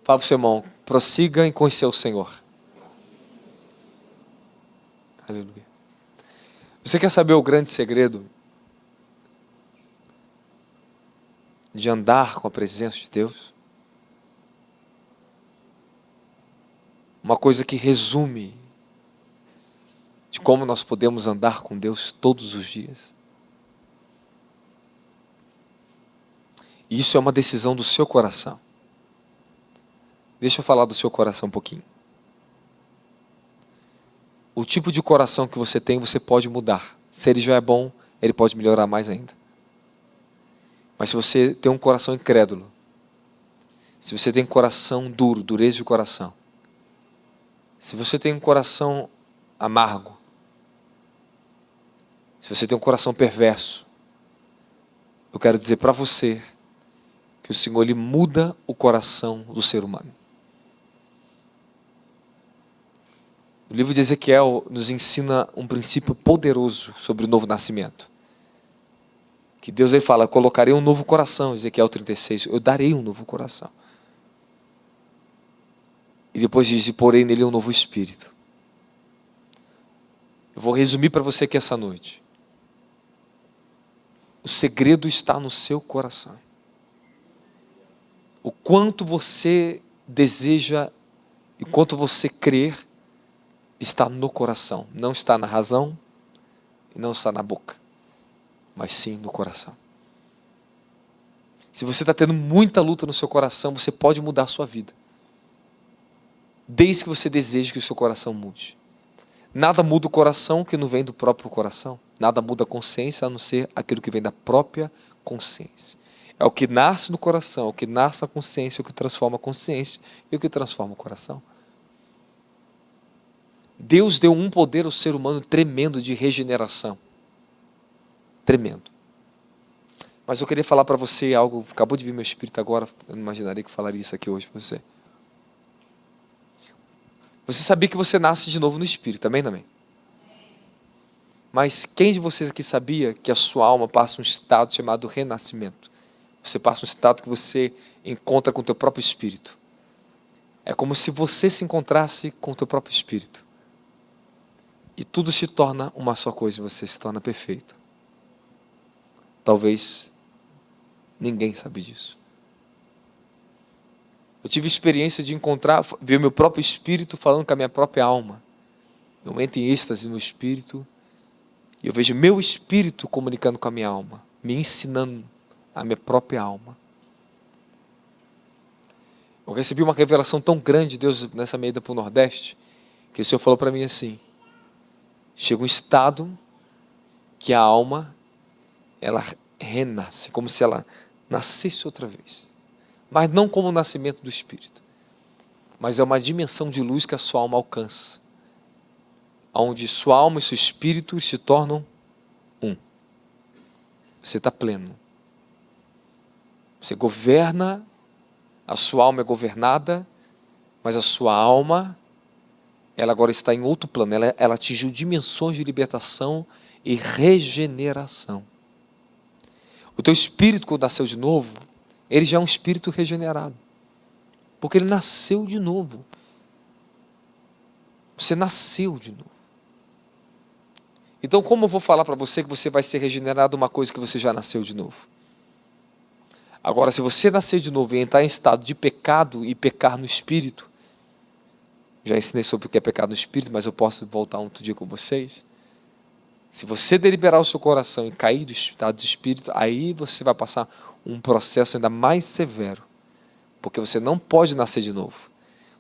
Fala para o seu irmão, prossiga em conhecer o Senhor. Aleluia. Você quer saber o grande segredo de andar com a presença de Deus? Uma coisa que resume de como nós podemos andar com Deus todos os dias. E isso é uma decisão do seu coração. Deixa eu falar do seu coração um pouquinho. O tipo de coração que você tem, você pode mudar. Se ele já é bom, ele pode melhorar mais ainda. Mas se você tem um coração incrédulo, se você tem um coração duro, dureza de coração, se você tem um coração amargo, se você tem um coração perverso, eu quero dizer para você que o Senhor ele muda o coração do ser humano. O livro de Ezequiel nos ensina um princípio poderoso sobre o novo nascimento. Que Deus aí fala, colocarei um novo coração, Ezequiel 36, eu darei um novo coração. E depois diz, e porei nele um novo espírito. Eu vou resumir para você aqui essa noite. O segredo está no seu coração. O quanto você deseja e quanto você crer está no coração. Não está na razão e não está na boca, mas sim no coração. Se você está tendo muita luta no seu coração, você pode mudar a sua vida. Desde que você deseje que o seu coração mude. Nada muda o coração que não vem do próprio coração. Nada muda a consciência a não ser aquilo que vem da própria consciência. É o que nasce no coração, o que nasce na consciência, o que transforma a consciência e o que transforma o coração. Deus deu um poder ao ser humano tremendo de regeneração. Tremendo. Mas eu queria falar para você algo, acabou de vir meu espírito agora, eu não imaginaria que falaria isso aqui hoje para você. Você sabia que você nasce de novo no espírito, amém, amém? Mas quem de vocês aqui sabia que a sua alma passa um estado chamado renascimento? Você passa um estado que você encontra com o teu próprio espírito. É como se você se encontrasse com o teu próprio espírito. E tudo se torna uma só coisa, você se torna perfeito. Talvez ninguém sabe disso. Eu tive experiência de encontrar, ver meu próprio espírito falando com a minha própria alma. Eu entro em êxtase no espírito e eu vejo meu espírito comunicando com a minha alma, me ensinando a minha própria alma. Eu recebi uma revelação tão grande de Deus nessa meia ida para o Nordeste, que o Senhor falou para mim assim, chega um estado que a alma, ela renasce, como se ela nascesse outra vez. Mas não como o nascimento do Espírito. Mas é uma dimensão de luz que a sua alma alcança. Onde sua alma e seu Espírito se tornam um. Você está pleno. Você governa, a sua alma é governada, mas a sua alma, ela agora está em outro plano. Ela atingiu dimensões de libertação e regeneração. O teu espírito, quando nasceu de novo, ele já é um espírito regenerado. Porque ele nasceu de novo. Você nasceu de novo. Então, como eu vou falar para você que você vai ser regenerado uma coisa que você já nasceu de novo? Agora, se você nascer de novo e entrar em estado de pecado e pecar no espírito, já ensinei sobre o que é pecado no espírito, mas eu posso voltar outro dia com vocês. Se você deliberar o seu coração e cair do estado de espírito, aí você vai passar um processo ainda mais severo. Porque você não pode nascer de novo.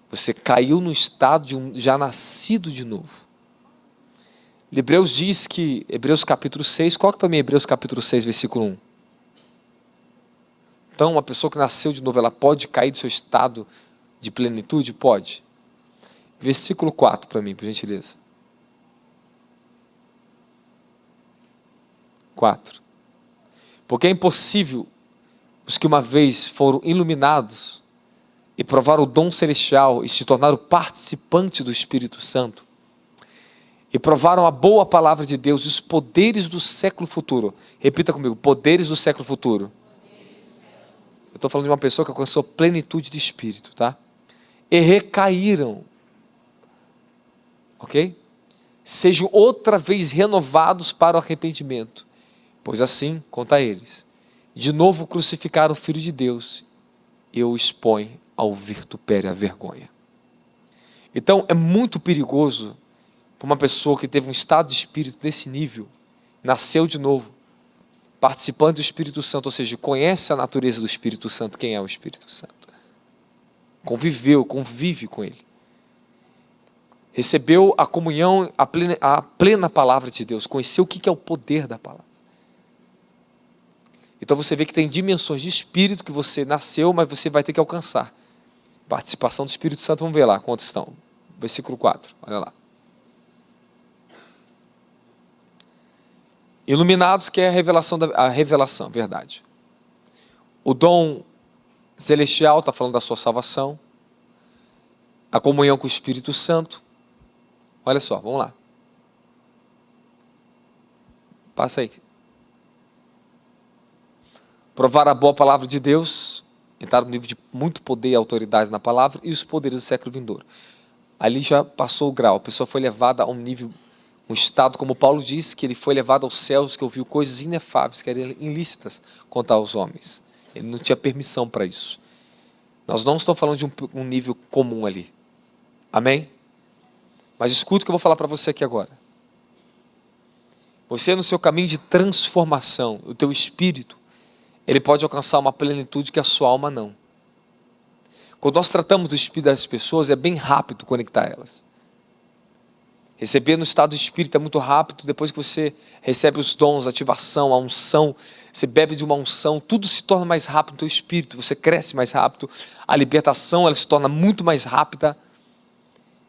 Você caiu no estado de um já nascido de novo. Hebreus diz que, Hebreus capítulo 6, coloca para mim Hebreus capítulo 6, versículo 1. Então, uma pessoa que nasceu de novo, ela pode cair do seu estado de plenitude? Pode. Versículo 4 para mim, por gentileza. 4. Porque é impossível os que uma vez foram iluminados e provaram o dom celestial e se tornaram participantes do Espírito Santo e provaram a boa palavra de Deus e os poderes do século futuro. Repita comigo, poderes do século futuro. Eu estou falando de uma pessoa que alcançou plenitude de Espírito, tá? e recaíram. Ok? Sejam outra vez renovados para o arrependimento, pois assim, conta a eles, de novo crucificaram o Filho de Deus e o expõe ao vitupério, à vergonha. Então, é muito perigoso para uma pessoa que teve um estado de espírito desse nível, nasceu de novo, participando do Espírito Santo, ou seja, conhece a natureza do Espírito Santo, quem é o Espírito Santo. Convive com ele. Recebeu a comunhão, a plena palavra de Deus, conheceu o que é o poder da palavra. Então você vê que tem dimensões de espírito que você nasceu, mas você vai ter que alcançar. Participação do Espírito Santo, vamos ver lá quantos estão. Versículo 4, olha lá. Iluminados, que é a revelação, verdade. O dom celestial está falando da sua salvação. A comunhão com o Espírito Santo. Olha só, vamos lá. Passa aí. Provar a boa palavra de Deus, entrar no nível de muito poder e autoridade na palavra, e os poderes do século vindouro. Ali já passou o grau, a pessoa foi levada a um nível, um estado, como Paulo diz, que ele foi levado aos céus, que ouviu coisas inefáveis, que eram ilícitas contar aos homens. Ele não tinha permissão para isso. Nós não estamos falando de um nível comum ali. Amém? Mas escuta o que eu vou falar para você aqui agora. Você no seu caminho de transformação, o teu espírito, ele pode alcançar uma plenitude que a sua alma não. Quando nós tratamos do espírito das pessoas, é bem rápido conectar elas. Receber no estado do espírito é muito rápido, depois que você recebe os dons, a ativação, a unção, você bebe de uma unção, tudo se torna mais rápido no teu espírito, você cresce mais rápido, a libertação ela se torna muito mais rápida.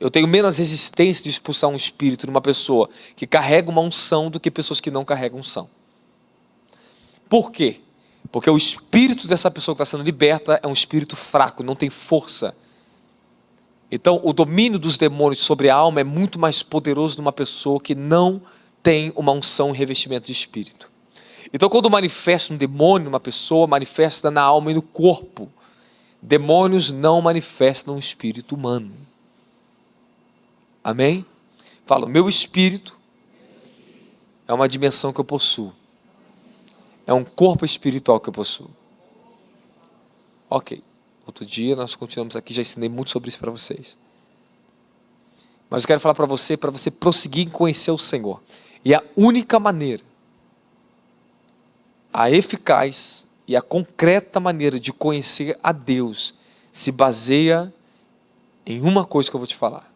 Eu tenho menos resistência de expulsar um espírito numa pessoa que carrega uma unção do que pessoas que não carregam unção. Por quê? Porque o espírito dessa pessoa que está sendo liberta é um espírito fraco, não tem força. Então, o domínio dos demônios sobre a alma é muito mais poderoso numa pessoa que não tem uma unção e revestimento de espírito. Então, quando manifesta um demônio numa pessoa, manifesta na alma e no corpo. Demônios não manifestam no espírito humano. Amém? Fala, o meu espírito é uma dimensão que eu possuo. É um corpo espiritual que eu possuo. Ok. Outro dia nós continuamos aqui, já ensinei muito sobre isso para vocês. Mas eu quero falar para você prosseguir em conhecer o Senhor. E a única maneira, a eficaz e a concreta maneira de conhecer a Deus se baseia em uma coisa que eu vou te falar.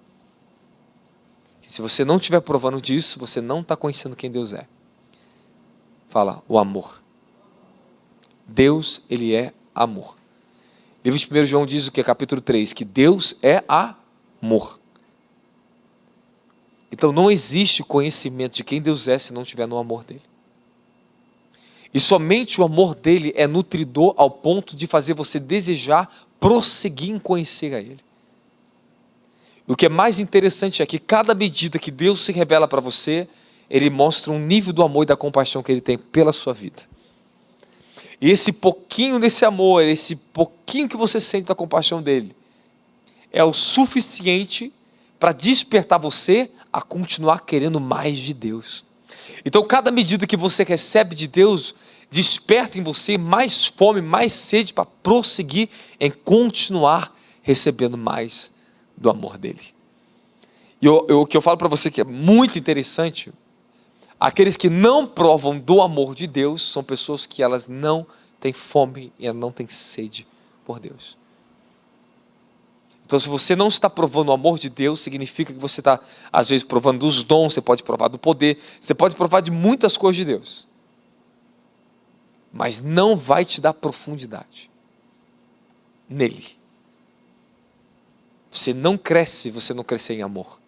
Se você não estiver provando disso, você não está conhecendo quem Deus é. Fala, o amor. Deus, Ele é amor. O livro de 1 João diz o que? Capítulo 3, que Deus é amor. Então não existe conhecimento de quem Deus é se não estiver no amor dEle. E somente o amor dEle é nutridor ao ponto de fazer você desejar prosseguir em conhecer a Ele. O que é mais interessante é que cada medida que Deus se revela para você, Ele mostra um nível do amor e da compaixão que Ele tem pela sua vida. E esse pouquinho desse amor, esse pouquinho que você sente da compaixão dEle, é o suficiente para despertar você a continuar querendo mais de Deus. Então cada medida que você recebe de Deus, desperta em você mais fome, mais sede para prosseguir em continuar recebendo mais do amor dEle. E o que eu falo para você que é muito interessante, aqueles que não provam do amor de Deus, são pessoas que elas não têm fome e elas não têm sede por Deus. Então se você não está provando o amor de Deus, significa que você está às vezes provando dos dons, você pode provar do poder, você pode provar de muitas coisas de Deus. Mas não vai te dar profundidade nele. Você não cresce se você não crescer em amor.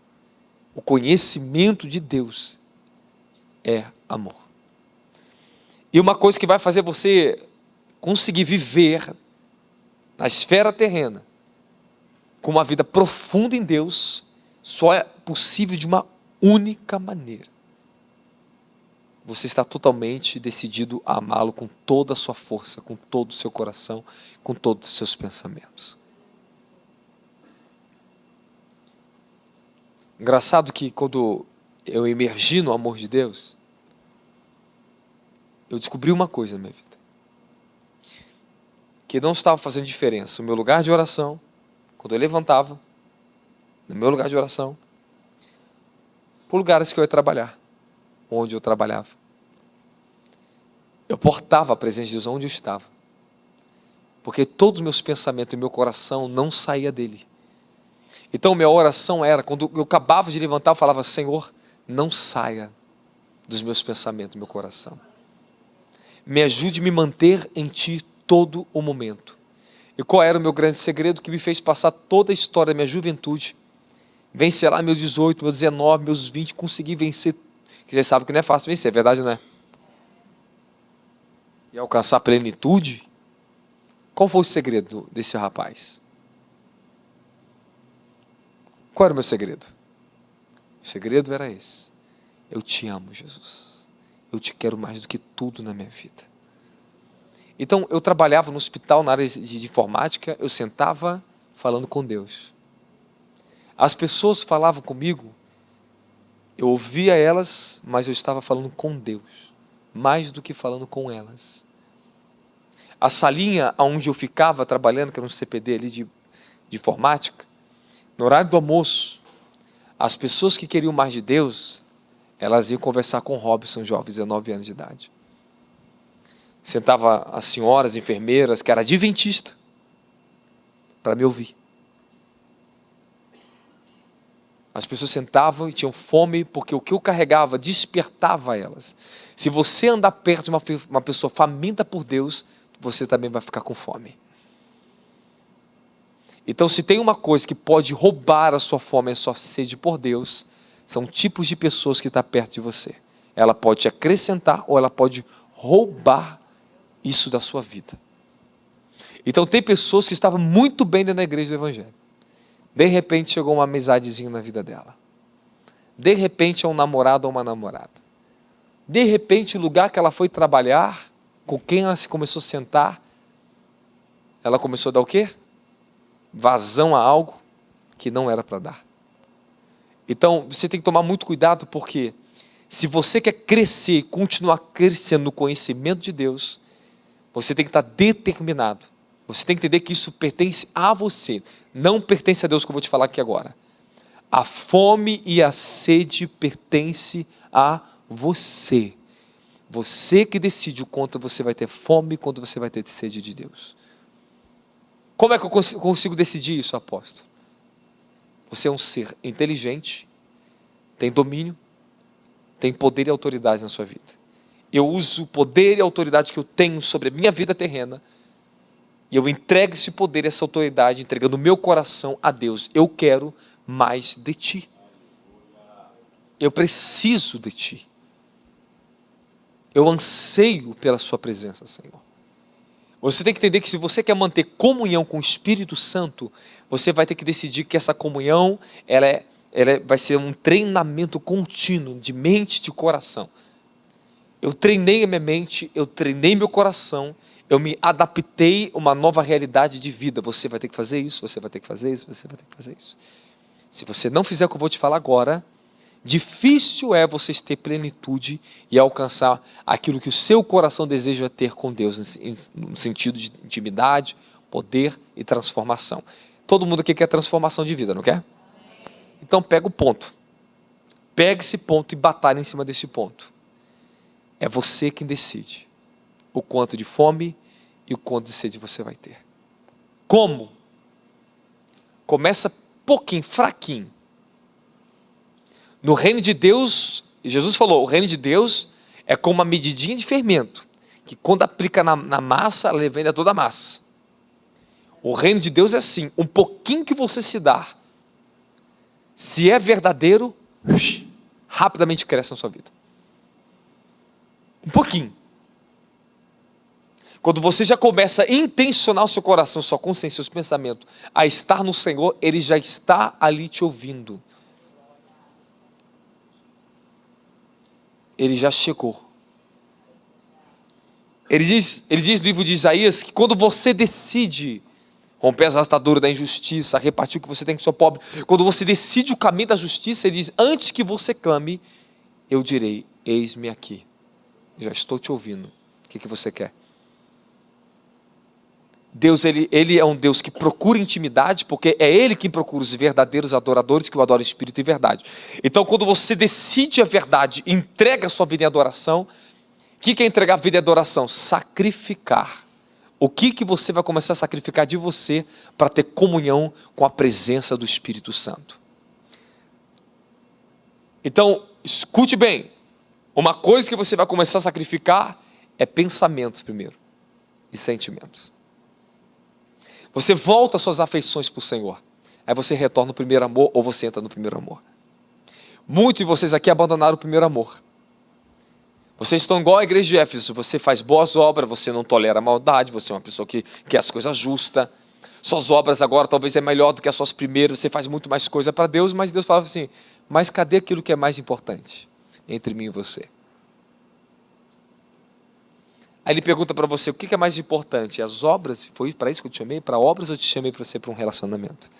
O conhecimento de Deus é amor. E uma coisa que vai fazer você conseguir viver na esfera terrena com uma vida profunda em Deus, só é possível de uma única maneira. Você está totalmente decidido a amá-lo com toda a sua força, com todo o seu coração, com todos os seus pensamentos. Engraçado que quando eu emergi no amor de Deus, eu descobri uma coisa na minha vida. Que não estava fazendo diferença. O meu lugar de oração, quando eu levantava, no meu lugar de oração, por lugares que eu ia trabalhar, onde eu trabalhava. Eu portava a presença de Deus onde eu estava. Porque todos os meus pensamentos e meu coração não saía dele. Então minha oração era, quando eu acabava de levantar, eu falava: Senhor, não saia dos meus pensamentos, do meu coração. Me ajude a me manter em Ti todo o momento. E qual era o meu grande segredo que me fez passar toda a história da minha juventude, vencer lá meus 18, meus 19, meus 20, conseguir vencer, que você sabe que não é fácil vencer, é verdade, não é? E alcançar a plenitude. Qual foi o segredo desse rapaz? Qual era o meu segredo? O segredo era esse: eu te amo, Jesus. Eu te quero mais do que tudo na minha vida. Então, eu trabalhava no hospital, na área de informática, eu sentava falando com Deus. As pessoas falavam comigo, eu ouvia elas, mas eu estava falando com Deus, mais do que falando com elas. A salinha onde eu ficava trabalhando, que era um CPD ali de informática, no horário do almoço, as pessoas que queriam mais de Deus, elas iam conversar com o Robson, jovem, 19 anos de idade. Sentava as senhoras, enfermeiras, que era adventista, para me ouvir. As pessoas sentavam e tinham fome, porque o que eu carregava despertava elas. Se você andar perto de uma pessoa faminta por Deus, você também vai ficar com fome. Então, se tem uma coisa que pode roubar a sua fome, a sua sede por Deus, são tipos de pessoas que estão perto de você. Ela pode te acrescentar ou ela pode roubar isso da sua vida. Então, tem pessoas que estavam muito bem dentro da igreja do Evangelho. De repente, chegou uma amizadezinha na vida dela. De repente, é um namorado ou uma namorada. De repente, o lugar que ela foi trabalhar, com quem ela se começou a sentar, ela começou a dar o quê? Vazão a algo que não era para dar. Então, você tem que tomar muito cuidado, porque se você quer crescer e continuar crescendo no conhecimento de Deus, você tem que estar determinado. Você tem que entender que isso pertence a você, não pertence a Deus, que eu vou te falar aqui agora. A fome e a sede pertence a você. Você que decide o quanto você vai ter fome e quanto você vai ter sede de Deus. Como é que eu consigo decidir isso, apóstolo? Você é um ser inteligente, tem domínio, tem poder e autoridade na sua vida. Eu uso o poder e a autoridade que eu tenho sobre a minha vida terrena, e eu entrego esse poder e essa autoridade, entregando o meu coração a Deus. Eu quero mais de Ti. Eu preciso de Ti. Eu anseio pela Sua presença, Senhor. Você tem que entender que se você quer manter comunhão com o Espírito Santo, você vai ter que decidir que essa comunhão, ela vai ser um treinamento contínuo de mente e de coração. Eu treinei a minha mente, eu treinei meu coração, eu me adaptei a uma nova realidade de vida. Você vai ter que fazer isso, você vai ter que fazer isso, você vai ter que fazer isso. Se você não fizer o que eu vou te falar agora, difícil é vocês ter plenitude e alcançar aquilo que o seu coração deseja ter com Deus, no sentido de intimidade, poder e transformação. Todo mundo aqui quer transformação de vida, não quer? Então pega o ponto. Pega esse ponto e batalha em cima desse ponto. É você quem decide o quanto de fome e o quanto de sede você vai ter. Como? Começa pouquinho, fraquinho. No reino de Deus, Jesus falou, o reino de Deus é como uma medidinha de fermento, que quando aplica na massa, ela levanta toda a massa. O reino de Deus é assim, um pouquinho que você se dá, se é verdadeiro, rapidamente cresce na sua vida. Um pouquinho. Quando você já começa a intencionar o seu coração, sua consciência, seus pensamentos, a estar no Senhor, Ele já está ali te ouvindo. Ele já chegou. Ele diz no livro de Isaías que quando você decide romper as ataduras da injustiça, repartir o que você tem com o seu pobre. Quando você decide o caminho da justiça, ele diz, antes que você clame, eu direi, eis-me aqui. Já estou te ouvindo. O que você quer? Deus, ele é um Deus que procura intimidade, porque é Ele quem procura os verdadeiros adoradores que o adoram em espírito e verdade. Então, quando você decide a verdade, entrega a sua vida em adoração, o que é entregar a vida em adoração? Sacrificar. O que você vai começar a sacrificar de você para ter comunhão com a presença do Espírito Santo? Então, escute bem. Uma coisa que você vai começar a sacrificar é pensamentos primeiro e sentimentos. Você volta as suas afeições para o Senhor. Aí você retorna no primeiro amor ou você entra no primeiro amor. Muitos de vocês aqui abandonaram o primeiro amor. Vocês estão igual à igreja de Éfeso. Você faz boas obras, você não tolera a maldade, você é uma pessoa que quer as coisas justas. Suas obras agora talvez é melhor do que as suas primeiras. Você faz muito mais coisa para Deus, mas Deus fala assim, mas cadê aquilo que é mais importante entre mim e você? Aí ele pergunta para você, o que é mais importante? As obras? Foi para isso que eu te chamei? Para obras ou eu te chamei para você para um relacionamento?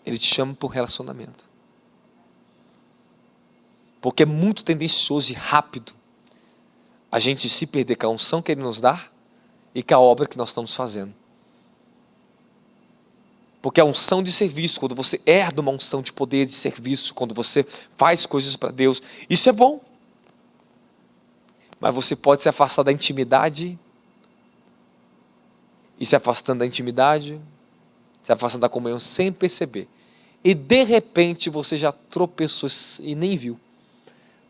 Ele te chama para um relacionamento. Porque é muito tendencioso e rápido a gente se perder com a unção que Ele nos dá e com a obra que nós estamos fazendo. Porque a unção de serviço, quando você herda uma unção de poder de serviço, quando você faz coisas para Deus, isso é bom. Mas você pode se afastar da intimidade, e se afastando da intimidade, se afastando da comunhão sem perceber. E de repente você já tropeçou e nem viu.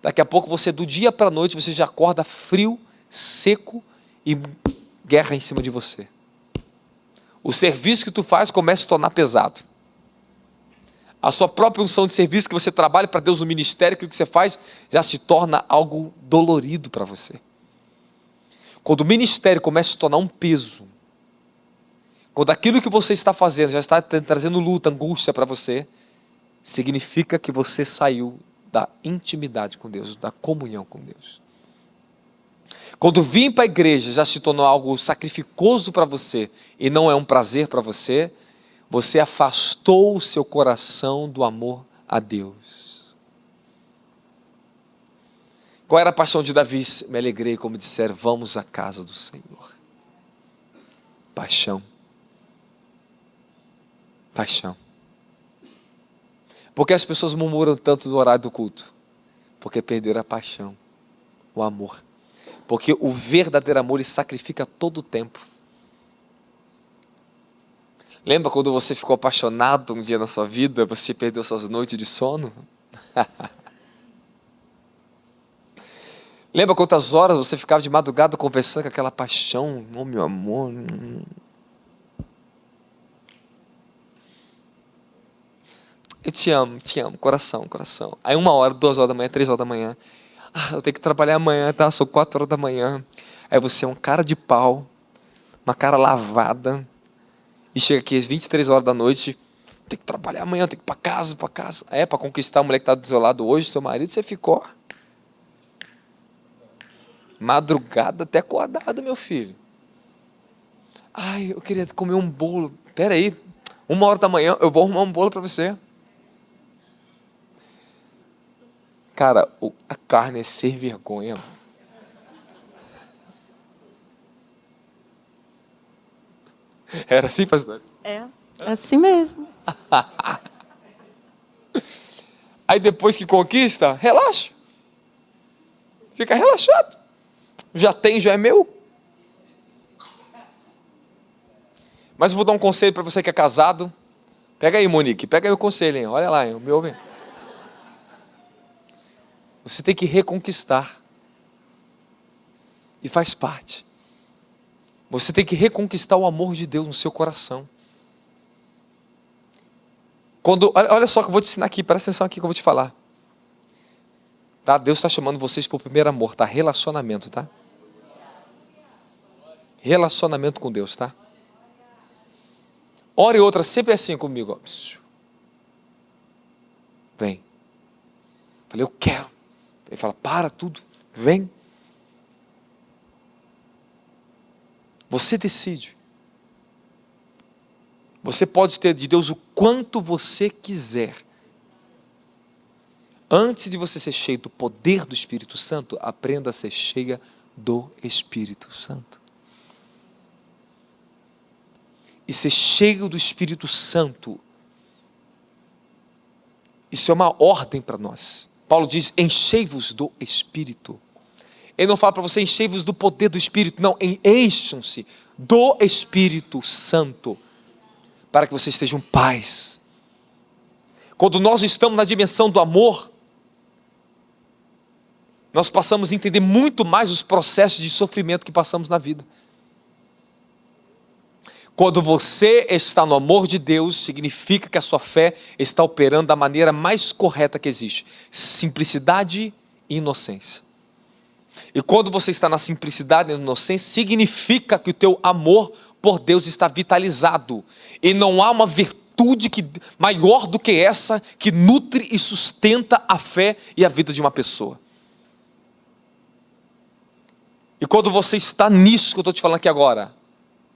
Daqui a pouco você, do dia para a noite, você já acorda frio, seco e guerra em cima de você. O serviço que tu faz começa a se tornar pesado. A sua própria unção de serviço que você trabalha para Deus no ministério, aquilo que você faz, já se torna algo dolorido para você. Quando o ministério começa a se tornar um peso, quando aquilo que você está fazendo já está trazendo luta, angústia para você, significa que você saiu da intimidade com Deus, da comunhão com Deus. Quando vir para a igreja já se tornou algo sacrificoso para você e não é um prazer para você, você afastou o seu coração do amor a Deus. Qual era a paixão de Davi? Me alegrei, como disseram, vamos à casa do Senhor. Paixão. Paixão. Por que as pessoas murmuram tanto do horário do culto? Porque perderam a paixão, o amor. Porque o verdadeiro amor, ele sacrifica todo o tempo. Lembra quando você ficou apaixonado um dia na sua vida, você perdeu suas noites de sono? Lembra quantas horas você ficava de madrugada conversando com aquela paixão? Oh, meu amor. Eu te amo, coração, coração. Aí 1 hora, 2 horas da manhã, 3 horas da manhã. Eu tenho que trabalhar amanhã, tá? São 4 horas da manhã. Aí você é um cara de pau, uma cara lavada, e chega aqui às 23 horas da noite, tem que trabalhar amanhã, tem que ir para casa. É, para conquistar a mulher que está do seu lado hoje, seu marido, você ficou madrugada até acordado, meu filho. Eu queria comer um bolo. Pera aí, 1 hora da manhã, eu vou arrumar um bolo para você. Cara, a carne é sem vergonha. Era assim, pastor? É assim mesmo. Aí depois que conquista, relaxa. Fica relaxado. Já é meu. Mas eu vou dar um conselho para você que é casado. Pega aí, Monique, pega aí o conselho, hein? Olha lá, hein? Me ouve. Você tem que reconquistar. E faz parte. Você tem que reconquistar o amor de Deus no seu coração. Olha só que eu vou te ensinar aqui, presta atenção aqui que eu vou te falar. Tá? Deus está chamando vocês para o primeiro amor, tá? Relacionamento, tá? Relacionamento com Deus, tá? Hora e outra, sempre assim comigo. Ó. Vem. Falei, eu quero. Ele fala, para tudo, vem. Você decide. Você pode ter de Deus o quanto você quiser. Antes de você ser cheio do poder do Espírito Santo, aprenda a ser cheia do Espírito Santo. E ser cheio do Espírito Santo, isso é uma ordem para nós. Paulo diz, enchei-vos do Espírito. Ele não fala para você, enchei-vos do poder do Espírito. Não, encham-se do Espírito Santo, para que vocês estejam paz. Quando nós estamos na dimensão do amor, nós passamos a entender muito mais os processos de sofrimento que passamos na vida. Quando você está no amor de Deus, significa que a sua fé está operando da maneira mais correta que existe. Simplicidade e inocência. E quando você está na simplicidade e na inocência, significa que o teu amor por Deus está vitalizado. E não há uma virtude maior do que essa, que nutre e sustenta a fé e a vida de uma pessoa. E quando você está nisso que eu estou te falando aqui agora,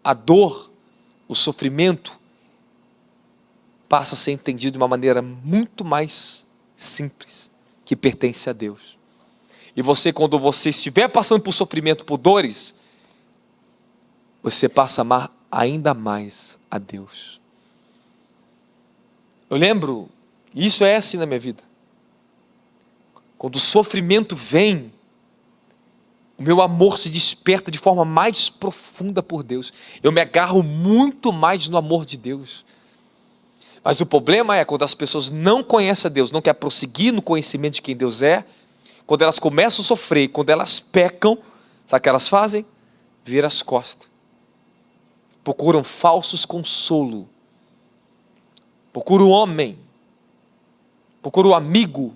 a dor, o sofrimento, passa a ser entendido de uma maneira muito mais simples, que pertence a Deus. E você, quando você estiver passando por sofrimento, por dores, você passa a amar ainda mais a Deus. Eu lembro, isso é assim na minha vida. Quando o sofrimento vem, o meu amor se desperta de forma mais profunda por Deus. Eu me agarro muito mais no amor de Deus. Mas o problema é quando as pessoas não conhecem a Deus, não querem prosseguir no conhecimento de quem Deus é, quando elas começam a sofrer, quando elas pecam, sabe o que elas fazem? Viram as costas. Procuram falsos consolo. Procuram o homem. Procuram o amigo.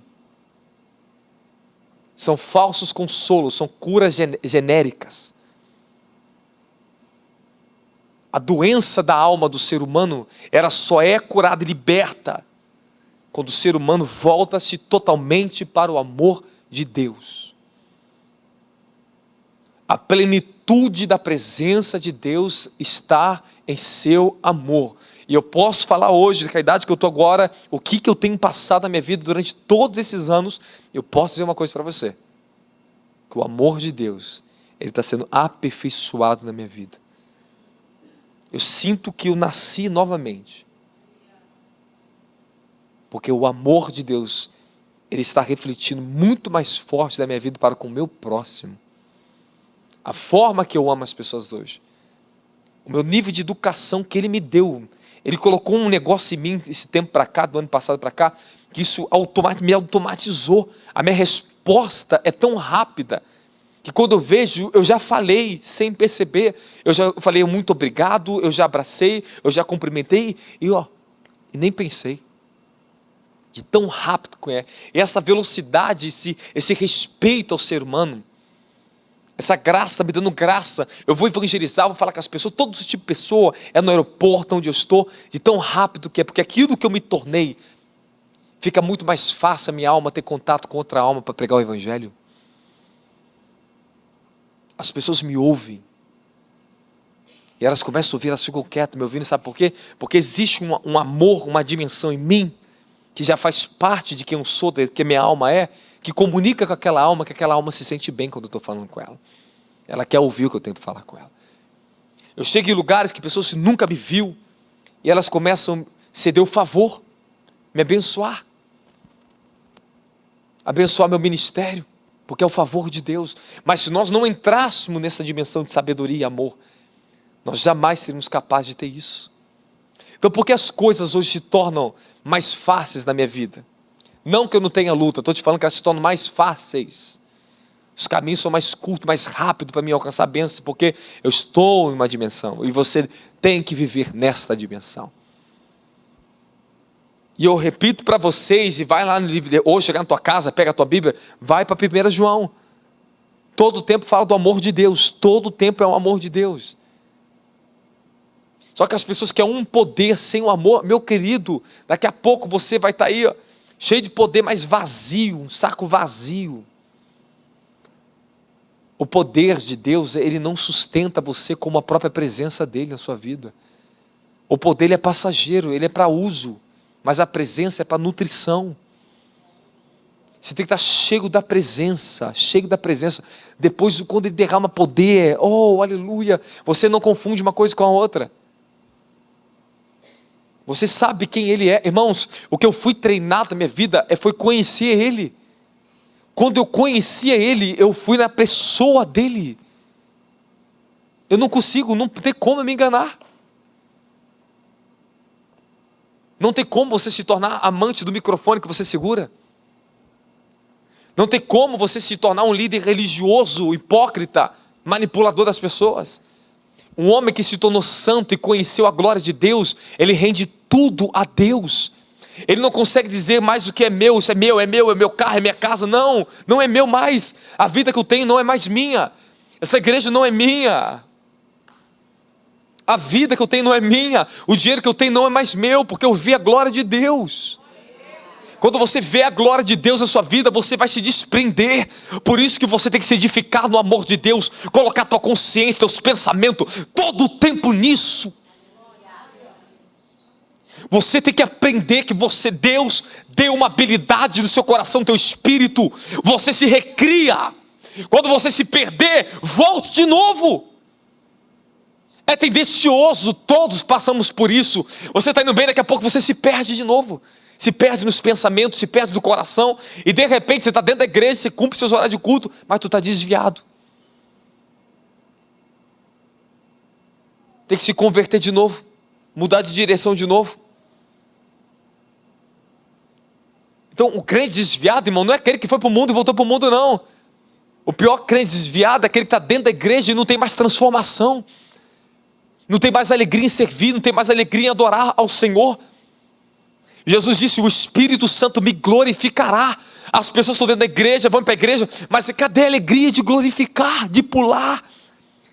São falsos consolos, são curas genéricas. A doença da alma do ser humano, ela só é curada e liberta quando o ser humano volta-se totalmente para o amor de Deus. A plenitude da presença de Deus está em seu amor. E eu posso falar hoje, com a idade que eu estou agora, o que eu tenho passado na minha vida durante todos esses anos, eu posso dizer uma coisa para você, que o amor de Deus, ele está sendo aperfeiçoado na minha vida. Eu sinto que eu nasci novamente, porque o amor de Deus, ele está refletindo muito mais forte da minha vida para com o meu próximo. A forma que eu amo as pessoas hoje, o meu nível de educação que ele me deu, ele colocou um negócio em mim esse tempo para cá, do ano passado para cá, que isso me automatizou. A minha resposta é tão rápida, que quando eu vejo, eu já falei sem perceber, eu já falei muito obrigado, eu já abracei, eu já cumprimentei, e nem pensei. De tão rápido que é. E essa velocidade, esse respeito ao ser humano, essa graça está me dando graça. Eu vou evangelizar, vou falar com as pessoas, todo esse tipo de pessoa é no aeroporto onde eu estou, de tão rápido que é, porque aquilo que eu me tornei, fica muito mais fácil a minha alma ter contato com outra alma para pregar o evangelho. As pessoas me ouvem, e elas começam a ouvir, elas ficam quietas me ouvindo, sabe por quê? Porque existe um amor, uma dimensão em mim, que já faz parte de quem eu sou, de quem minha alma é, que comunica com aquela alma, que aquela alma se sente bem quando eu estou falando com ela. Ela quer ouvir o que eu tenho para falar com ela. Eu chego em lugares que pessoas nunca me viu, e elas começam a ceder o favor, me abençoar meu ministério, porque é o favor de Deus. Mas se nós não entrássemos nessa dimensão de sabedoria e amor, nós jamais seríamos capazes de ter isso. Então, por que as coisas hoje se tornam mais fáceis na minha vida? Não que eu não tenha luta, estou te falando que elas se tornam mais fáceis. Os caminhos são mais curtos, mais rápidos para mim alcançar a bênção, porque eu estou em uma dimensão, e você tem que viver nesta dimensão. E eu repito para vocês, e vai lá no livro, ou chegar na tua casa, pega a tua Bíblia, vai para 1 João. Todo o tempo fala do amor de Deus, todo o tempo é o amor de Deus. Só que as pessoas querem um poder sem o amor, meu querido, daqui a pouco você vai estar aí, cheio de poder, mas vazio, um saco vazio. O poder de Deus, ele não sustenta você como a própria presença dele na sua vida. O poder ele é passageiro, ele é para uso, mas a presença é para nutrição. Você tem que estar cheio da presença, cheio da presença. Depois, quando ele derrama poder, oh, aleluia, você não confunde uma coisa com a outra. Você sabe quem ele é. Irmãos, o que eu fui treinado na minha vida foi conhecer ele. Quando eu conhecia ele, eu fui na pessoa dele. Eu não consigo, não tem como me enganar. Não tem como você se tornar amante do microfone que você segura. Não tem como você se tornar um líder religioso, hipócrita, manipulador das pessoas. Um homem que se tornou santo e conheceu a glória de Deus, ele rende tudo a Deus. Ele não consegue dizer mais o que é meu, isso é meu carro, é minha casa. Não, não é meu mais. A vida que eu tenho não é mais minha. Essa igreja não é minha. A vida que eu tenho não é minha. O dinheiro que eu tenho não é mais meu, porque eu vi a glória de Deus. Quando você vê a glória de Deus na sua vida, você vai se desprender. Por isso que você tem que se edificar no amor de Deus, colocar tua consciência, teus pensamentos, todo o tempo nisso. Você tem que aprender que Deus deu uma habilidade no seu coração, no teu espírito. Você se recria. Quando você se perder, volte de novo. É tendencioso, todos passamos por isso. Você está indo bem, daqui a pouco você se perde de novo. Se perde nos pensamentos, se perde do coração, e de repente você está dentro da igreja, você cumpre seus horários de culto, mas tu está desviado. Tem que se converter de novo, mudar de direção de novo. Então o crente desviado, irmão, não é aquele que foi para o mundo e voltou para o mundo, não. O pior crente desviado é aquele que está dentro da igreja e não tem mais transformação, não tem mais alegria em servir, não tem mais alegria em adorar ao Senhor. Jesus disse: o Espírito Santo me glorificará. As pessoas estão dentro da igreja, vão para a igreja, mas cadê a alegria de glorificar, de pular?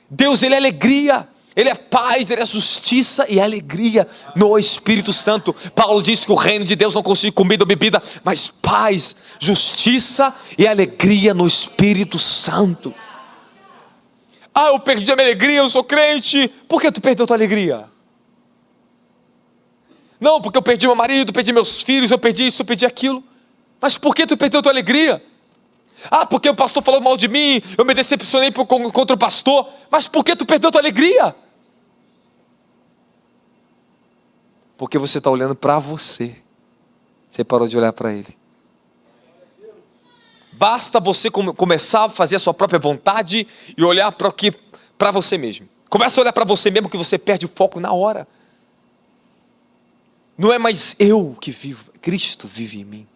Deus, ele é alegria, ele é paz, ele é justiça e alegria no Espírito Santo. Paulo disse que o reino de Deus não consiste em comida ou bebida, mas paz, justiça e alegria no Espírito Santo. Ah, eu perdi a minha alegria, eu sou crente. Por que tu perdeu a tua alegria? Não, porque eu perdi meu marido, perdi meus filhos, eu perdi isso, eu perdi aquilo. Mas por que tu perdeu a tua alegria? Ah, porque o pastor falou mal de mim, eu me decepcionei contra o pastor. Mas por que tu perdeu a tua alegria? Porque você está olhando para você. Você parou de olhar para ele. Basta você começar a fazer a sua própria vontade e olhar para você mesmo. Começa a olhar para você mesmo que você perde o foco na hora. Não é mais eu que vivo, Cristo vive em mim.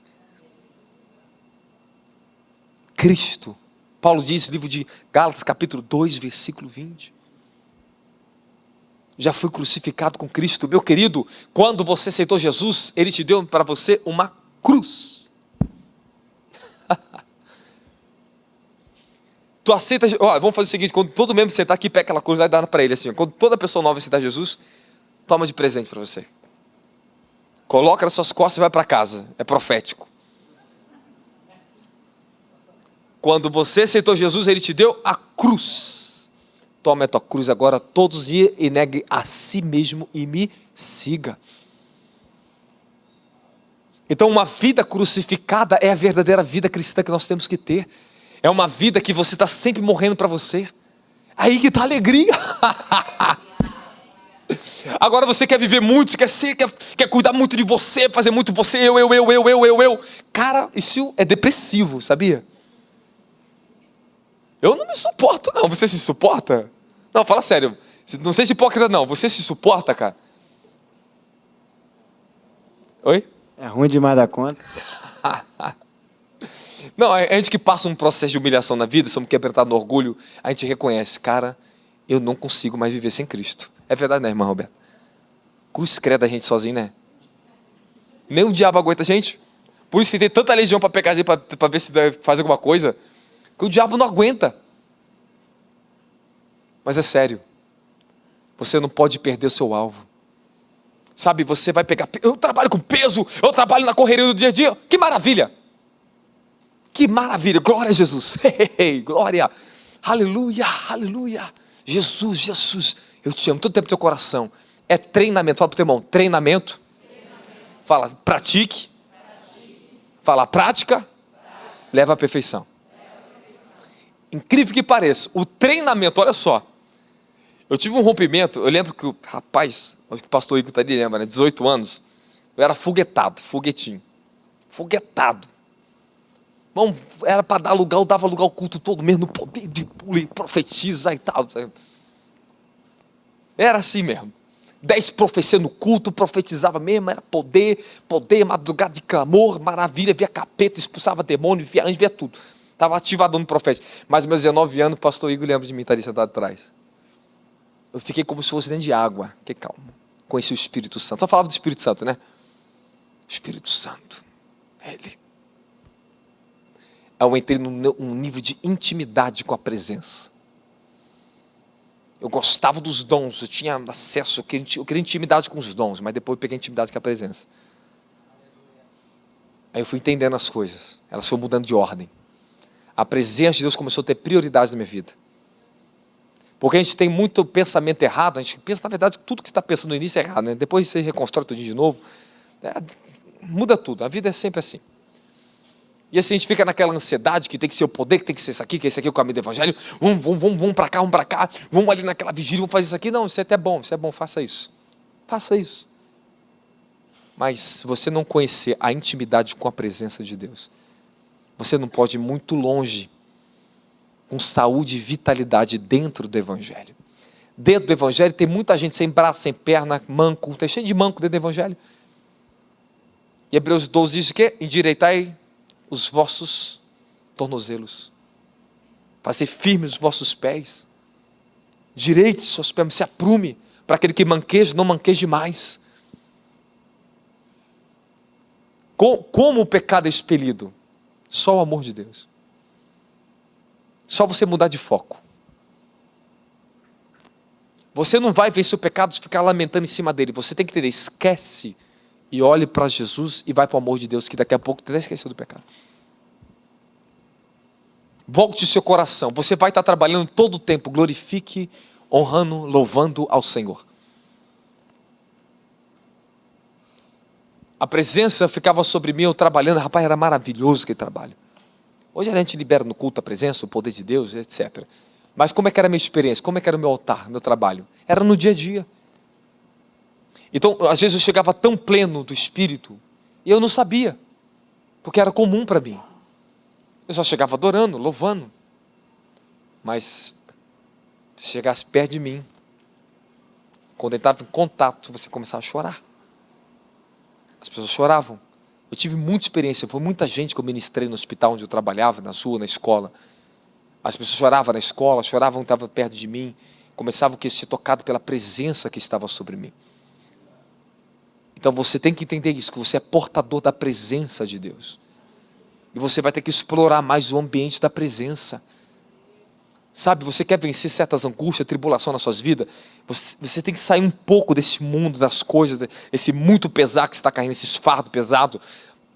Cristo. Paulo diz no livro de Gálatas capítulo 2, versículo 20. Já fui crucificado com Cristo. Meu querido, quando você aceitou Jesus, Ele te deu para você uma cruz. Tu aceita, vamos fazer o seguinte, quando todo membro sentar aqui, pega aquela cruz lá e dá para ele assim. Quando toda pessoa nova aceitar Jesus, toma de presente para você. Coloca nas suas costas e vai para casa. É profético. Quando você aceitou Jesus, Ele te deu a cruz. Tome a tua cruz agora todos os dias e negue a si mesmo e me siga. Então uma vida crucificada é a verdadeira vida cristã que nós temos que ter. É uma vida que você está sempre morrendo para você. Aí que está a alegria. Agora você quer viver muito, quer cuidar muito de você, fazer muito você, eu. Cara, isso é depressivo, sabia? Eu não me suporto não, você se suporta? Não, fala sério, não sei se hipócrita não, você se suporta, cara? Oi? É ruim demais da conta. Não, a gente que passa um processo de humilhação na vida, somos quebrantados no orgulho, a gente reconhece, cara, eu não consigo mais viver sem Cristo. É verdade, né, irmã Roberta? Cruz credo a gente sozinho, né? Nem o diabo aguenta a gente. Por isso que tem tanta legião para pegar a gente, para ver se faz alguma coisa, que o diabo não aguenta. Mas é sério, você não pode perder o seu alvo. Sabe, você vai pegar, eu trabalho com peso, eu trabalho na correria do dia a dia, que maravilha! Que maravilha, glória a Jesus, glória! aleluia, aleluia. Jesus, Jesus, eu te amo. Todo tempo no teu coração. É treinamento. Fala para o teu irmão, treinamento. Fala, pratique. Fala, prática. Leva à perfeição. Incrível que pareça, o treinamento, olha só. Eu tive um rompimento, eu lembro que o rapaz, acho que o pastor Igor está ali, lembra, né? 18 anos, eu era foguetinho. Irmão, era para dar lugar, eu dava lugar ao culto todo mesmo, no poder de profetizar e tal. Sabe? Era assim mesmo. 10 profecias no culto, profetizava mesmo, era poder, madrugada de clamor, maravilha, via capeta, expulsava demônio, via anjo, via tudo. Estava ativado no profético. Mas meus 19 anos, o pastor Igor lembra de mim, está ali sentado atrás. Eu fiquei como se fosse dentro de água. Fiquei calmo. Conheci o Espírito Santo. Só falava do Espírito Santo, né? Espírito Santo. Ele. Eu entrei num nível de intimidade com a presença. Eu gostava dos dons. Eu tinha acesso. Eu queria intimidade com os dons. Mas depois eu peguei intimidade com a presença. Aí eu fui entendendo as coisas. Elas foram mudando de ordem. A presença de Deus começou a ter prioridade na minha vida. Porque a gente tem muito pensamento errado, a gente pensa, na verdade, que tudo que você está pensando no início é errado, né? Depois você reconstrói tudo de novo, muda tudo, a vida é sempre assim. E assim a gente fica naquela ansiedade que tem que ser o poder, que tem que ser isso aqui, que esse aqui é o caminho do evangelho, vamos para cá, vamos ali naquela vigília, vamos fazer isso aqui. Não, isso é até bom, faça isso. Faça isso. Mas se você não conhecer a intimidade com a presença de Deus, você não pode ir muito longe com saúde e vitalidade dentro do Evangelho. Dentro do Evangelho tem muita gente sem braço, sem perna, manco, tem cheio de manco dentro do Evangelho. E Hebreus 12 diz o quê? Endireitai os vossos tornozelos, fazer firmes os vossos pés, direite os seus pés, se aprume, para aquele que manqueja, não manqueje mais. Como o pecado é expelido? Só o amor de Deus. Só você mudar de foco. Você não vai ver seu pecado e ficar lamentando em cima dele. Você tem que entender, esquece e olhe para Jesus e vai para o amor de Deus, que daqui a pouco você vai esquecer do pecado. Volte seu coração. Você vai estar trabalhando todo o tempo. Glorifique, honrando, louvando ao Senhor. A presença ficava sobre mim, eu trabalhando. Rapaz, era maravilhoso aquele trabalho. Hoje a gente libera no culto a presença, o poder de Deus, etc. Mas como é que era a minha experiência? Como é que era o meu altar, meu trabalho? Era no dia a dia. Então, às vezes eu chegava tão pleno do Espírito, e eu não sabia, porque era comum para mim. Eu só chegava adorando, louvando. Mas, se chegasse perto de mim, quando entrava em contato, você começava a chorar. As pessoas choravam. Eu tive muita experiência, foi muita gente que eu ministrei no hospital onde eu trabalhava, na rua, na escola. As pessoas choravam na escola, choravam, estavam perto de mim, começavam a ser tocado pela presença que estava sobre mim. Então você tem que entender isso, que você é portador da presença de Deus. E você vai ter que explorar mais o ambiente da presença. Sabe, você quer vencer certas angústias, tribulação nas suas vidas, você tem que sair um pouco desse mundo, das coisas, esse muito pesado que você está caindo, esse fardo pesado.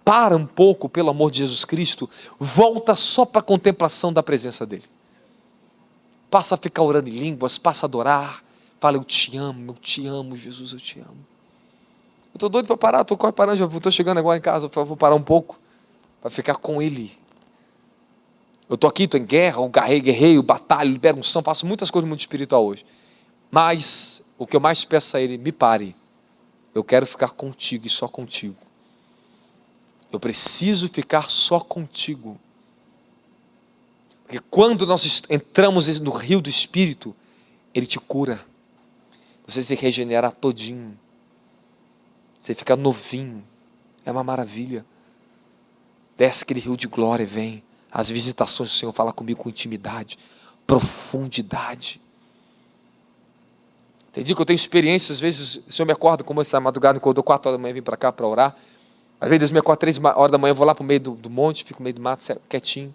Para um pouco, pelo amor de Jesus Cristo, volta só para a contemplação da presença dEle. Passa a ficar orando em línguas, passa a adorar, fala, eu te amo, Jesus, eu te amo. Eu estou doido para parar, estou quase parando, já estou chegando agora em casa, vou parar um pouco, para ficar com Ele. Eu estou aqui, estou em guerra, eu guerreio, batalho, libero unção, faço muitas coisas muito espiritual hoje. Mas o que eu mais peço a Ele, me pare. Eu quero ficar contigo e só contigo. Eu preciso ficar só contigo. Porque quando nós entramos no rio do Espírito, Ele te cura. Você se regenera todinho. Você fica novinho. É uma maravilha. Desce aquele rio de glória e vem. As visitações do Senhor falam comigo com intimidade, profundidade. Tem dia que eu tenho experiência, às vezes o Senhor me acorda, como essa madrugada, me acordou 4 horas da manhã, vim para cá para orar. Às vezes Deus me acorda 3 horas da manhã, eu vou lá para o meio do monte, fico no meio do mato, quietinho.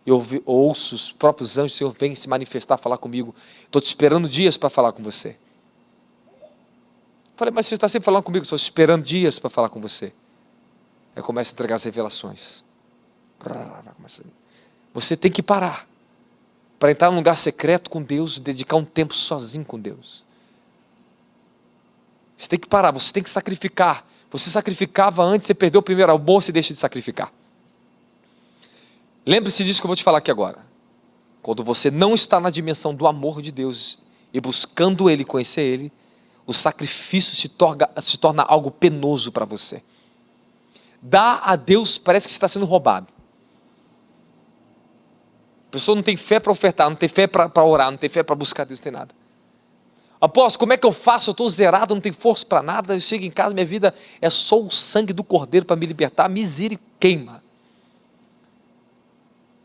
Eu ouço os próprios anjos, o Senhor vem se manifestar, falar comigo. Estou te esperando dias para falar com você. Falei, mas você está sempre falando comigo, estou esperando dias para falar com você. Aí começa a entregar as revelações. Você tem que parar. para entrar num lugar secreto com Deus, dedicar um tempo sozinho com Deus. Você tem que parar, você tem que sacrificar. Você sacrificava antes, você perdeu o primeiro amor, você deixa de sacrificar. Lembre-se disso que eu vou te falar aqui agora. Quando você não está na dimensão do amor de Deus e buscando Ele, conhecer Ele, o sacrifício se torna algo penoso para você. Dar a Deus parece que está sendo roubado. A pessoa não tem fé para ofertar, não tem fé para orar, não tem fé para buscar Deus, não tem nada. Apóstolo, como é que eu faço? Eu estou zerado, não tenho força para nada, eu chego em casa, minha vida é só o sangue do Cordeiro para me libertar, miséria queima.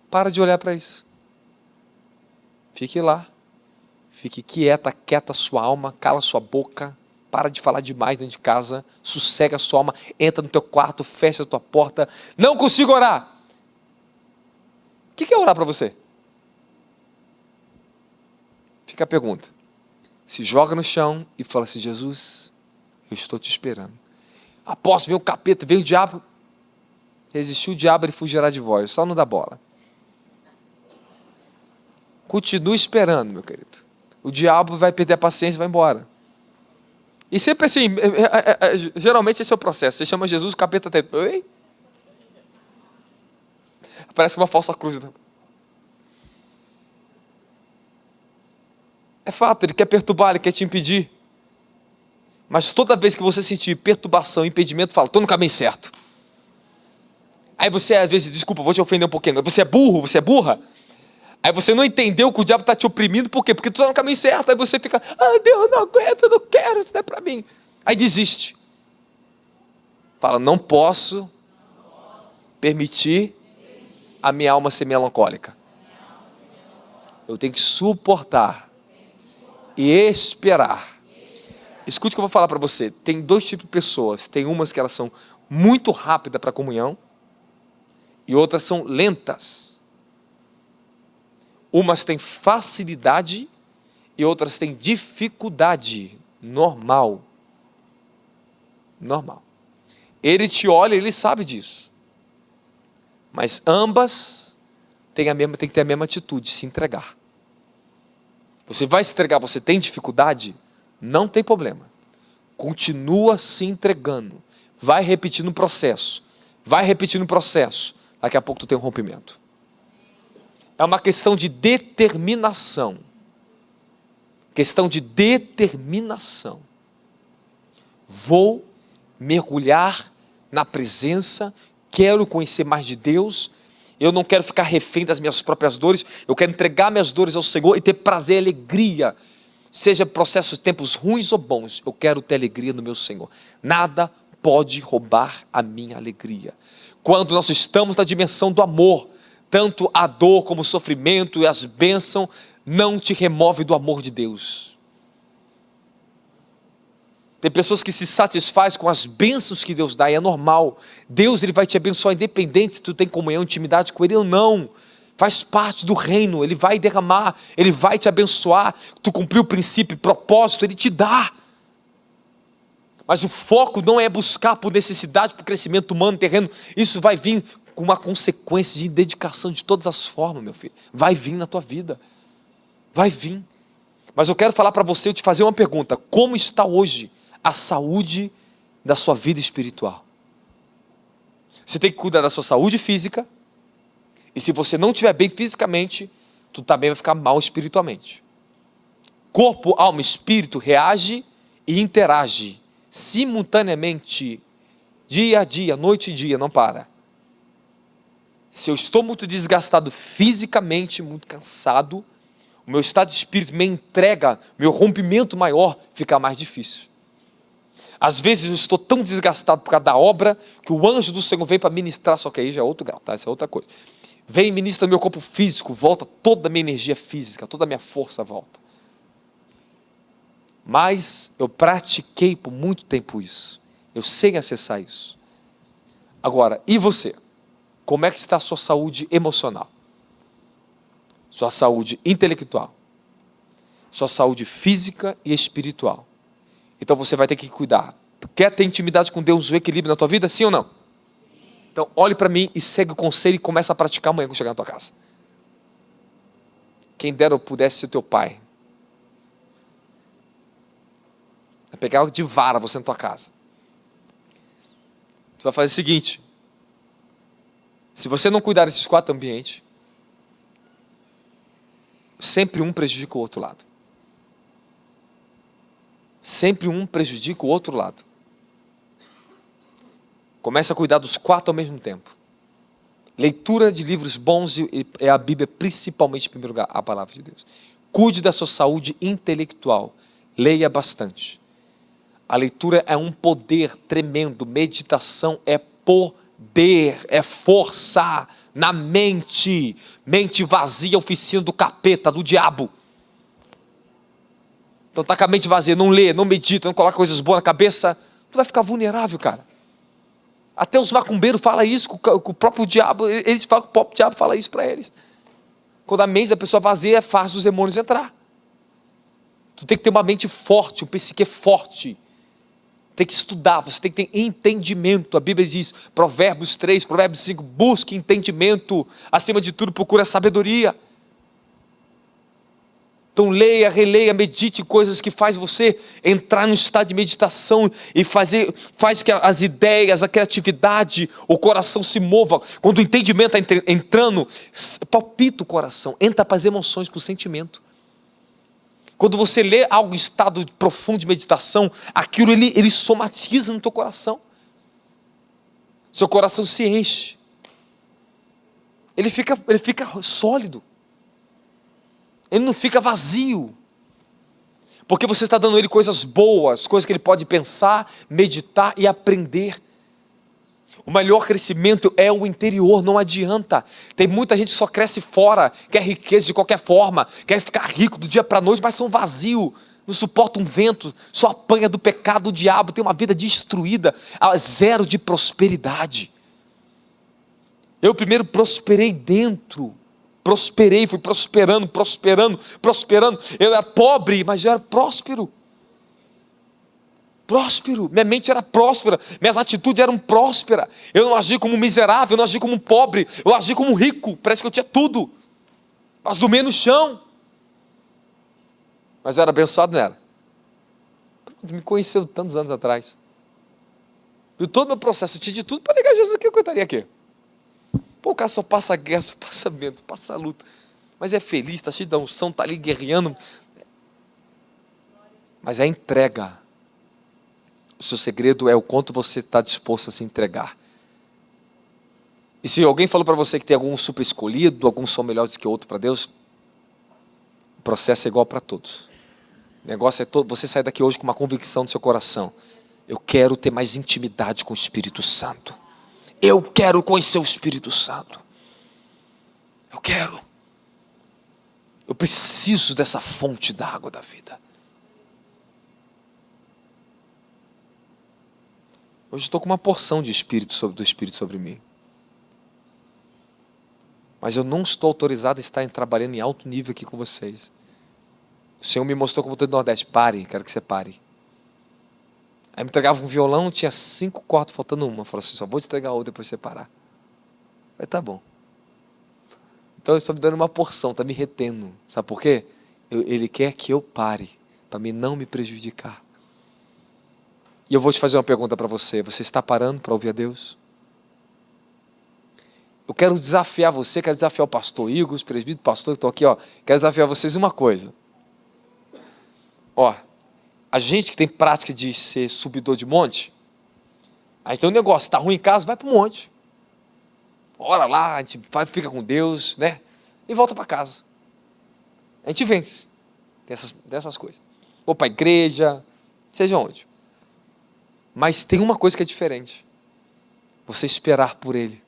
Para de olhar para isso. Fique lá. Fique quieta a sua alma, cala a sua boca, para de falar demais dentro de casa, sossega a sua alma, entra no teu quarto, fecha a tua porta. Não consigo orar. O que é orar para você? Fica a pergunta. Se joga no chão e fala assim: Jesus, eu estou te esperando. Apóstolo, vem o capeta, vem o diabo. Resistiu o diabo, ele fugirá de vós, só não dá bola. Continue esperando, meu querido. O diabo vai perder a paciência e vai embora. E sempre assim, geralmente esse é o processo. Você chama Jesus, o capeta até... Oi? Parece uma falsa cruz. É fato, ele quer perturbar, ele quer te impedir. Mas toda vez que você sentir perturbação, impedimento, fala: estou no caminho certo. Aí você, às vezes, desculpa, vou te ofender um pouquinho. Você é burro, você é burra. Aí você não entendeu que o diabo está te oprimindo, por quê? Porque tu está no caminho certo, aí você fica: Deus, não aguento, eu não quero, isso não é para mim. Aí desiste. Fala: não posso permitir a minha alma ser melancólica. Eu tenho que suportar e esperar. Escute o que eu vou falar para você. Tem dois tipos de pessoas. Tem umas que elas são muito rápidas para a comunhão e outras são lentas. Umas têm facilidade e outras têm dificuldade. Normal. Ele te olha, ele sabe disso. Mas ambas têm que ter a mesma atitude, se entregar. Você vai se entregar, você tem dificuldade? Não tem problema. Continua se entregando. Vai repetindo o processo. Daqui a pouco tu tem um rompimento. É uma questão de determinação. Vou mergulhar na presença, quero conhecer mais de Deus, eu não quero ficar refém das minhas próprias dores, eu quero entregar minhas dores ao Senhor e ter prazer e alegria, seja processos, tempos ruins ou bons, eu quero ter alegria no meu Senhor. Nada pode roubar a minha alegria. Quando nós estamos na dimensão do amor, tanto a dor como o sofrimento e as bênçãos não te remove do amor de Deus. Tem pessoas que se satisfazem com as bênçãos que Deus dá, e é normal. Deus, ele vai te abençoar independente se tu tem comunhão, intimidade com Ele ou não. Faz parte do reino, Ele vai derramar, Ele vai te abençoar. Tu cumpriu o princípio, propósito, Ele te dá. Mas o foco não é buscar por necessidade, por crescimento humano, terreno. Isso vai vir com uma consequência de dedicação de todas as formas, meu filho. Vai vir na tua vida. Vai vir. Mas eu quero falar para você, eu te fazer uma pergunta. Como está hoje a saúde da sua vida espiritual? Você tem que cuidar da sua saúde física. E se você não estiver bem fisicamente, tu também vai ficar mal espiritualmente. Corpo, alma, espírito reage e interage simultaneamente, dia a dia, noite e dia, não para. Se eu estou muito desgastado fisicamente, muito cansado, o meu estado de espírito me entrega, meu rompimento maior fica mais difícil. Às vezes eu estou tão desgastado por causa da obra, que o anjo do Senhor vem para ministrar, só que aí já é outro grau, tá? Isso é outra coisa. Vem e ministra no meu corpo físico, volta toda a minha energia física, toda a minha força volta. Mas eu pratiquei por muito tempo isso. Eu sei acessar isso. Agora, e você? Como é que está a sua saúde emocional? Sua saúde intelectual? Sua saúde física e espiritual? Então você vai ter que cuidar. Quer ter intimidade com Deus, o equilíbrio na tua vida? Sim ou não? Então olhe para mim e segue o conselho e começa a praticar amanhã quando chegar na tua casa. Quem dera eu pudesse ser teu pai. Vai pegar de vara você na tua casa. Tu vai fazer o seguinte: se você não cuidar desses 4 ambientes, sempre um prejudica o outro lado. Sempre um prejudica o outro lado. Comece a cuidar dos 4 ao mesmo tempo. Leitura de livros bons é a Bíblia, principalmente, em primeiro lugar, a palavra de Deus. Cuide da sua saúde intelectual. Leia bastante. A leitura é um poder tremendo. Meditação é poder, é força na mente. Mente vazia, oficina do capeta, do diabo. Então tá com a mente vazia, não lê, não medita, não coloca coisas boas na cabeça, tu vai ficar vulnerável, cara. Até os macumbeiros falam isso, com o próprio diabo, eles falam que o próprio diabo fala isso para eles. Quando a mente da pessoa vazia, é fácil dos demônios entrar. Tu tem que ter uma mente forte, um psique forte. Tem que estudar, você tem que ter entendimento. A Bíblia diz, Provérbios 3, Provérbios 5, busque entendimento, acima de tudo procura sabedoria. Então leia, releia, medite coisas que faz você entrar no estado de meditação e faz que as ideias, a criatividade, o coração se mova. Quando o entendimento está entrando, palpita o coração, entra para as emoções, para o sentimento. Quando você lê algo em estado profundo de meditação, aquilo ele somatiza no teu coração. Seu coração se enche. Ele fica sólido. Ele não fica vazio, porque você está dando a ele coisas boas, coisas que ele pode pensar, meditar e aprender. O melhor crescimento é o interior, não adianta. Tem muita gente que só cresce fora, quer riqueza de qualquer forma, quer ficar rico do dia para a noite, mas são vazios, não suportam um vento, só apanha do pecado do diabo, tem uma vida destruída, zero de prosperidade. Eu primeiro prosperei dentro, fui prosperando. Eu era pobre, mas eu era próspero. Minha mente era próspera, minhas atitudes eram prósperas. Eu não agi como miserável, eu não agi como pobre, eu agi como rico. Parece que eu tinha tudo, mas dormia no chão. Mas eu era abençoado, não era? Me conheceu tantos anos atrás. Viu todo o meu processo, eu tinha de tudo para negar Jesus aqui, eu estaria aqui. Pô, o cara só passa guerra, só passa medo, só passa luta. Mas é feliz, está cheio de unção, está ali guerreando. Mas é entrega. O seu segredo é o quanto você está disposto a se entregar. E se alguém falou para você que tem algum super escolhido, alguns são melhores do que outro para Deus, o processo é igual para todos. O negócio é você sair daqui hoje com uma convicção no seu coração. Eu quero ter mais intimidade com o Espírito Santo. Eu quero conhecer o Espírito Santo. Eu quero. Eu preciso dessa fonte da água da vida. Hoje estou com uma porção de do Espírito sobre mim. Mas eu não estou autorizado a estar trabalhando em alto nível aqui com vocês. O Senhor me mostrou que eu voltei do Nordeste. Pare, quero que você pare. Aí me entregava um violão, tinha 5 cordas, faltando uma. Falou assim, só vou te entregar outra depois de você parar. Aí tá bom. Então ele está me dando uma porção, está me retendo. Sabe por quê? Ele quer que eu pare, para mim não me prejudicar. E eu vou te fazer uma pergunta para você. Você está parando para ouvir a Deus? Eu quero desafiar você, quero desafiar o pastor Igor, os presbíteros, pastor que estão aqui, ó. Quero desafiar vocês uma coisa. Ó, a gente que tem prática de ser subidor de monte, a gente tem um negócio, está ruim em casa, vai para o monte. Ora lá, a gente vai, fica com Deus, né? E volta para casa. A gente vence dessas coisas. Ou para a igreja, seja onde. Mas tem uma coisa que é diferente. Você esperar por Ele.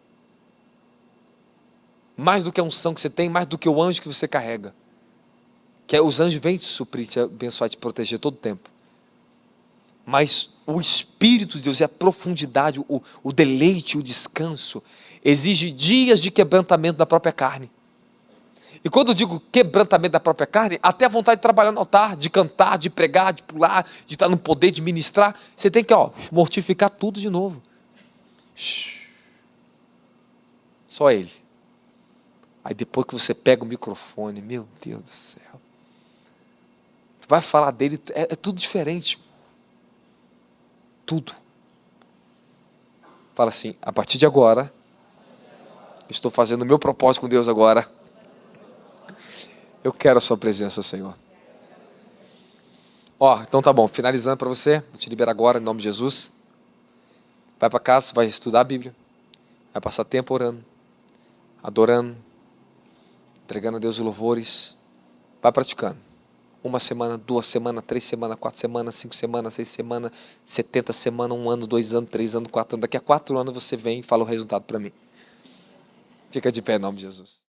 Mais do que a unção que você tem, mais do que o anjo que você carrega. Que os anjos vêm te suprir, te abençoar, te proteger todo o tempo. Mas o Espírito de Deus é a profundidade, o deleite, o descanso. Exige dias de quebrantamento da própria carne. E quando eu digo quebrantamento da própria carne, até a vontade de trabalhar no altar, de cantar, de pregar, de pular, de estar no poder, de ministrar, você tem que mortificar tudo de novo. Só Ele. Aí depois que você pega o microfone, meu Deus do céu. Tu vai falar dele, é tudo diferente. Tudo. Fala assim, a partir de agora, estou fazendo o meu propósito com Deus agora. Eu quero a sua presença, Senhor. Ó, então tá bom, finalizando para você, vou te liberar agora em nome de Jesus. Vai para casa, vai estudar a Bíblia, vai passar tempo orando, adorando, entregando a Deus os louvores, vai praticando. 1 semana, 2 semanas, 3 semanas, 4 semanas, 5 semanas, 6 semanas, 70 semanas, 1 ano, 2 anos, 3 anos, 4 anos. Daqui a 4 anos você vem e fala o resultado para mim. Fica de pé em nome de Jesus.